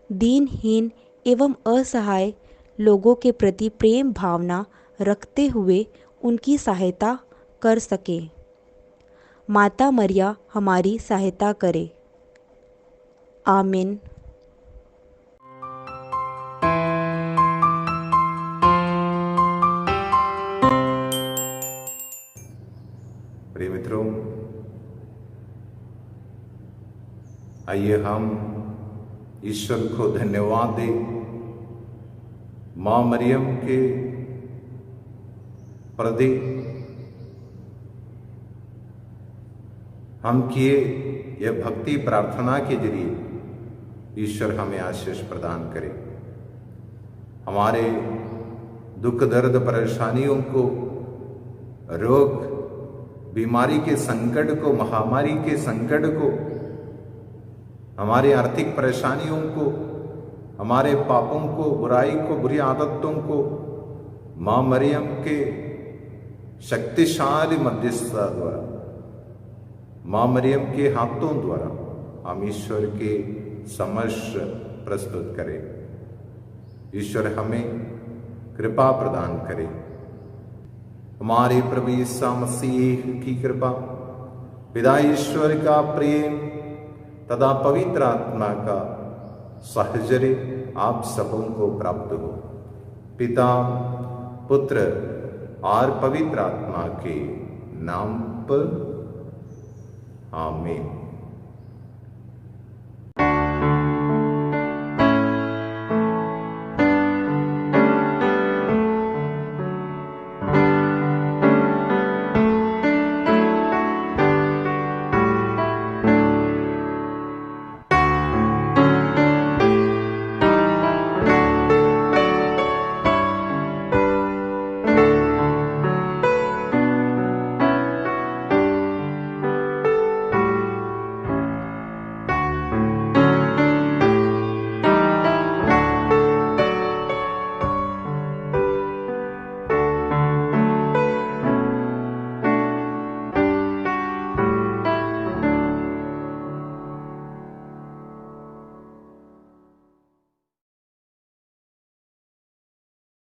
Speaker 8: दीनहीन एवं असहाय लोगों के प्रति प्रेम भावना रखते हुए उनकी सहायता कर सकें। माता मरिया हमारी सहायता करे। आमीन।
Speaker 1: प्रिय मित्रों, आइए हम ईश्वर को धन्यवाद दें माँ मरियम के प्रति हम किए यह भक्ति प्रार्थना के जरिए ईश्वर हमें आशीष प्रदान करे, हमारे दुख दर्द परेशानियों को, रोग बीमारी के संकट को, महामारी के संकट को, हमारे आर्थिक परेशानियों को, हमारे पापों को, बुराई को, बुरी आदतों को माँ मरियम के शक्तिशाली मध्यस्थता द्वारा, माँ मरियम के हाथों द्वारा हम ईश्वर के समक्ष प्रस्तुत करें। ईश्वर हमें कृपा प्रदान करे। हमारे प्रभु यीशु मसीह की कृपा, पिता ईश्वर का प्रेम तथा पवित्र आत्मा का साहचर्य आप सबों को प्राप्त हो। पिता, पुत्र और पवित्र आत्मा के नाम पर आमीन।